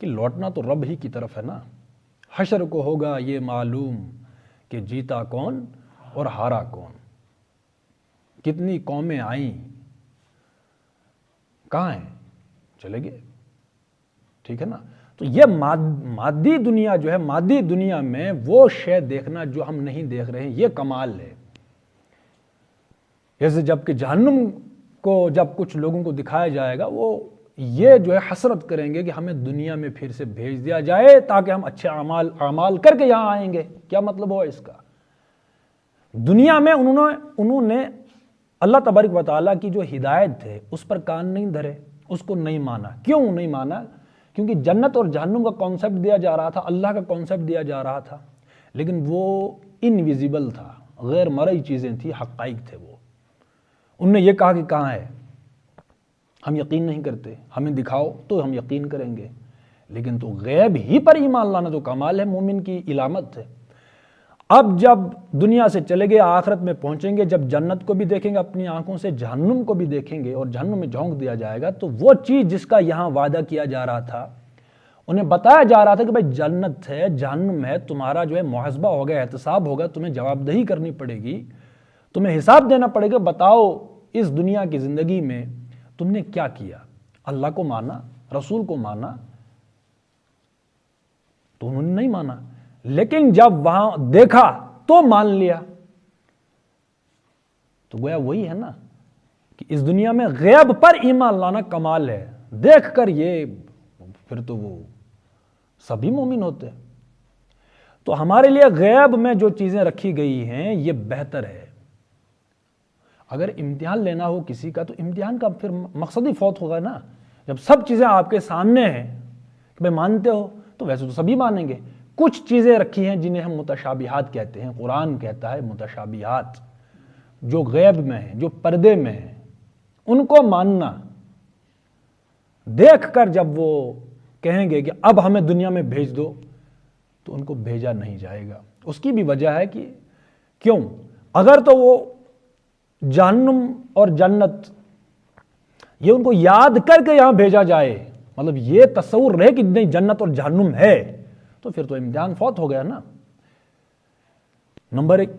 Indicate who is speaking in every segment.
Speaker 1: کہ لوٹنا تو رب ہی کی طرف ہے نا. حشر کو ہوگا یہ معلوم کہ جیتا کون اور ہارا کون. کتنی قومیں آئیں، کہاں ہیں؟ چلے گئے. ٹھیک ہے نا. تو یہ مادی دنیا جو ہے، مادی دنیا میں وہ شے دیکھنا جو ہم نہیں دیکھ رہے ہیں، یہ کمال ہے. جیسے جب کہ جہنم کو جب کچھ لوگوں کو دکھایا جائے گا، وہ یہ جو ہے حسرت کریں گے کہ ہمیں دنیا میں پھر سے بھیج دیا جائے تاکہ ہم اچھے اعمال کر کے یہاں آئیں گے. کیا مطلب ہوا اس کا؟ دنیا میں انہوں نے اللہ تبارک و تعالیٰ کی جو ہدایت ہے اس پر کان نہیں دھرے، اس کو نہیں مانا. کیوں نہیں مانا؟ کیونکہ جنت اور جہنم کا کانسیپٹ دیا جا رہا تھا، اللہ کا کانسیپٹ دیا جا رہا تھا، لیکن وہ انویزیبل تھا، غیر مرئی چیزیں تھیں، حقائق تھے. وہ انہوں نے یہ کہا کہ کہاں ہے، ہم یقین نہیں کرتے، ہمیں دکھاؤ تو ہم یقین کریں گے. لیکن تو غیب ہی پر ایمان لانا تو کمال ہے، مومن کی علامت ہے. اب جب دنیا سے چلے گئے، آخرت میں پہنچیں گے، جب جنت کو بھی دیکھیں گے اپنی آنکھوں سے، جہنم کو بھی دیکھیں گے اور جہنم میں جھونک دیا جائے گا، تو وہ چیز جس کا یہاں وعدہ کیا جا رہا تھا، انہیں بتایا جا رہا تھا کہ بھائی جنت ہے، جہنم ہے، تمہارا جو ہے محاسبہ ہوگا، احتساب ہوگا، تمہیں جواب دہی کرنی پڑے گی، تمہیں حساب دینا پڑے گا. بتاؤ اس دنیا کی زندگی میں تم نے کیا کیا؟ اللہ کو مانا، رسول کو مانا؟ تو انہوں نے نہیں مانا. لیکن جب وہاں دیکھا تو مان لیا. تو گویا وہی ہے نا کہ اس دنیا میں غیب پر ایمان لانا کمال ہے. دیکھ کر یہ پھر تو وہ سبھی مومن ہوتے. تو ہمارے لیے غیب میں جو چیزیں رکھی گئی ہیں یہ بہتر ہے. اگر امتحان لینا ہو کسی کا تو امتحان کا پھر مقصد ہی فوت ہوگا نا. جب سب چیزیں آپ کے سامنے ہیں کہ بھائی مانتے ہو، تو ویسے تو سبھی مانیں گے. کچھ چیزیں رکھی ہیں جنہیں ہم متشابہات کہتے ہیں، قرآن کہتا ہے متشابہات، جو غیب میں ہیں، جو پردے میں ہیں، ان کو ماننا. دیکھ کر جب وہ کہیں گے کہ اب ہمیں دنیا میں بھیج دو، تو ان کو بھیجا نہیں جائے گا. اس کی بھی وجہ ہے کہ کیوں؟ اگر تو وہ جہنم اور جنت یہ ان کو یاد کر کے یہاں بھیجا جائے، مطلب یہ تصور رہے کہ نہیں جنت اور جہنم ہے، تو پھر تو امتحان فوت ہو گیا نا. نمبر 1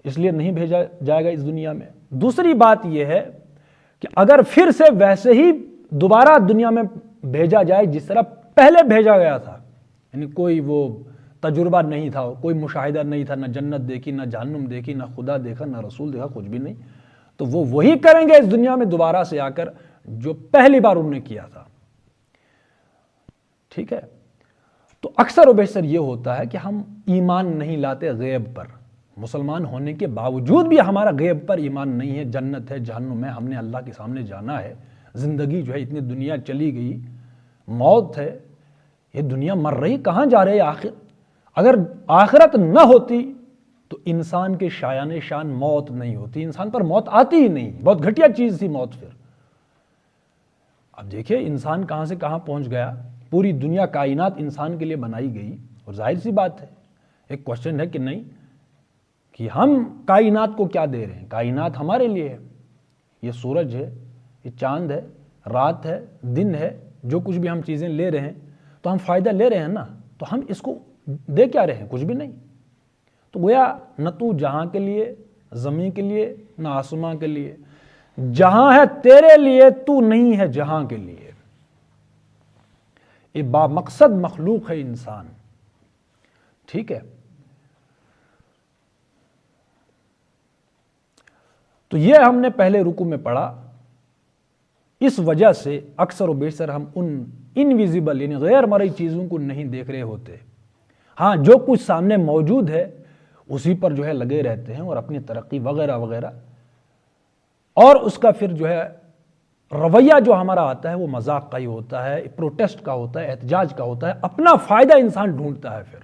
Speaker 1: اس لیے نہیں بھیجا جائے گا اس دنیا میں. دوسری بات یہ ہے کہ اگر پھر سے ویسے ہی دوبارہ دنیا میں بھیجا جائے جس طرح پہلے بھیجا گیا تھا، یعنی کوئی وہ تجربہ نہیں تھا، کوئی مشاہدہ نہیں تھا، نہ جنت دیکھی، نہ جہنم دیکھی، نہ خدا دیکھا، نہ رسول دیکھا، کچھ بھی نہیں، تو وہ وہی کریں گے اس دنیا میں دوبارہ سے آ کر جو پہلی بار انہوں نے کیا تھا. ٹھیک ہے. تو اکثر و بیشتر یہ ہوتا ہے کہ ہم ایمان نہیں لاتے غیب پر. مسلمان ہونے کے باوجود بھی ہمارا غیب پر ایمان نہیں ہے. جنت ہے، جہنم ہے، ہم نے اللہ کے سامنے جانا ہے. زندگی جو ہے اتنی دنیا چلی گئی، موت ہے، یہ دنیا مر رہی، کہاں جا رہے آخر؟ اگر آخرت نہ ہوتی تو انسان کے شایان شان موت نہیں ہوتی، انسان پر موت آتی ہی نہیں. بہت گھٹیا چیز تھی موت. پھر اب دیکھیں انسان کہاں سے کہاں پہنچ گیا. پوری دنیا کائنات انسان کے لیے بنائی گئی، اور ظاہر سی بات ہے ایک کوشچن ہے کہ نہیں کہ ہم کائنات کو کیا دے رہے ہیں. کائنات ہمارے لیے ہے. یہ سورج ہے، یہ چاند ہے، رات ہے، دن ہے، جو کچھ بھی ہم چیزیں لے رہے ہیں تو ہم فائدہ لے رہے ہیں نا. تو ہم اس کو دے کیا رہے ہیں؟ کچھ بھی نہیں. تو گویا نہ تو جہاں کے لیے، زمین کے لیے، نہ آسماں کے لیے. جہاں ہے تیرے لیے، تو نہیں ہے جہاں کے لیے. یہ با مقصد مخلوق ہے انسان. ٹھیک ہے. تو یہ ہم نے پہلے رکوع میں پڑھا. اس وجہ سے اکثر و بیشتر ہم ان انویزیبل یعنی غیر مرئی چیزوں کو نہیں دیکھ رہے ہوتے. ہاں جو کچھ سامنے موجود ہے اسی پر جو ہے لگے رہتے ہیں اور اپنی ترقی وغیرہ وغیرہ. اور اس کا پھر جو ہے رویہ جو ہمارا آتا ہے وہ مذاق کا ہی ہوتا ہے، پروٹیسٹ کا ہوتا ہے، احتجاج کا ہوتا ہے. اپنا فائدہ انسان ڈھونڈتا ہے. پھر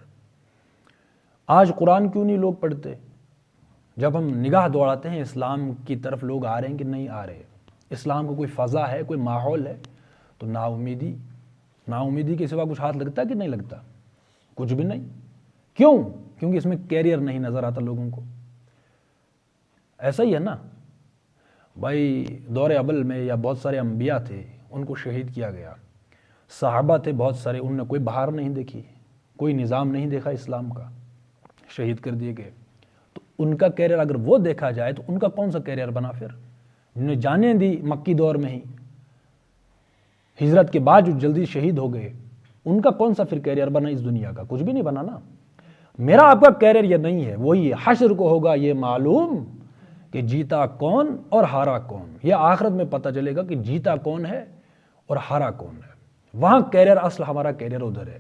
Speaker 1: آج قرآن کیوں نہیں لوگ پڑھتے؟ جب ہم نگاہ دوڑاتے ہیں اسلام کی طرف، لوگ آ رہے ہیں کہ نہیں آ رہے، اسلام کو کوئی فضا ہے، کوئی ماحول ہے، تو نا امیدی کے سوا کچھ ہاتھ لگتا ہے کہ نہیں لگتا؟ کچھ بھی نہیں. کیوں؟ کیونکہ اس میں کیریئر نہیں نظر آتا لوگوں کو. ایسا ہی ہے نا بھائی. دور اول میں یا بہت سارے انبیاء تھے، ان کو شہید کیا گیا. صحابہ تھے بہت سارے، انہوں نے کوئی بہار نہیں دیکھی، کوئی نظام نہیں دیکھا اسلام کا، شہید کر دیے گئے۔ تو ان کا کیریئر اگر وہ دیکھا جائے تو ان کا کون سا کیریئر بنا پھر؟ جنہوں نے جانیں دی مکی دور میں ہی، ہجرت کے بعد جو جلدی شہید ہو گئے، ان کا کون سا پھر کیریئر بنا اس دنیا کا؟ کچھ بھی نہیں بنا نا۔ میرا آپ کا کیریئر یہ نہیں ہے، وہی حشر کو ہوگا یہ معلوم کہ جیتا کون اور ہارا کون۔ یہ آخرت میں پتہ چلے گا کہ جیتا کون ہے اور ہارا کون ہے۔ وہاں کیریئر، اصل ہمارا کیریئر ادھر ہے۔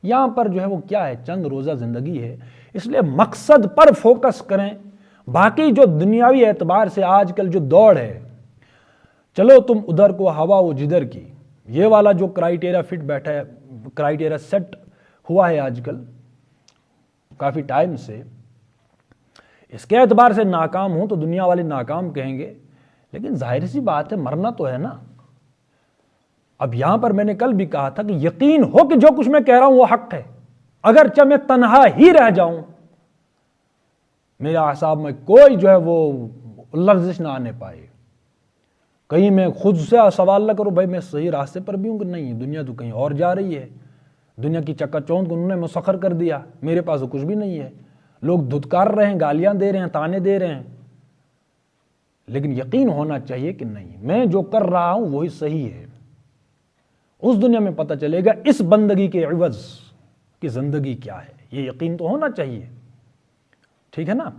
Speaker 1: یہاں پر جو ہے وہ کیا ہے، چند روزہ زندگی ہے، اس لیے مقصد پر فوکس کریں۔ باقی جو دنیاوی اعتبار سے آج کل جو دوڑ ہے، چلو تم ادھر کو ہوا وہ جدھر کی، یہ والا جو کرائیٹیریا فٹ بیٹھا ہے، کرائیٹیریا سیٹ ہوا ہے آج کل کافی ٹائم سے، اس کے اعتبار سے ناکام ہوں تو دنیا والے ناکام کہیں گے، لیکن ظاہر سی بات ہے مرنا تو ہے نا۔ اب یہاں پر میں نے کل بھی کہا تھا کہ یقین ہو کہ جو کچھ میں کہہ رہا ہوں وہ حق ہے، اگرچہ میں تنہا ہی رہ جاؤں، میرے اعصاب میں کوئی جو ہے وہ لرزش نہ آنے پائے، کہیں میں خود سے سوال نہ کروں بھائی میں صحیح راستے پر بھی ہوں کہ نہیں، دنیا تو کہیں اور جا رہی ہے، دنیا کی چکا چوند کو انہوں نے مسخر کر دیا، میرے پاس تو کچھ بھی نہیں ہے، لوگ دھتکار رہے ہیں، گالیاں دے رہے ہیں، تانے دے رہے ہیں، لیکن یقین ہونا چاہیے کہ نہیں، میں جو کر رہا ہوں وہی صحیح ہے۔ اس دنیا میں پتہ چلے گا اس بندگی کے عوض کی زندگی کیا ہے، یہ یقین تو ہونا چاہیے، ٹھیک ہے نا۔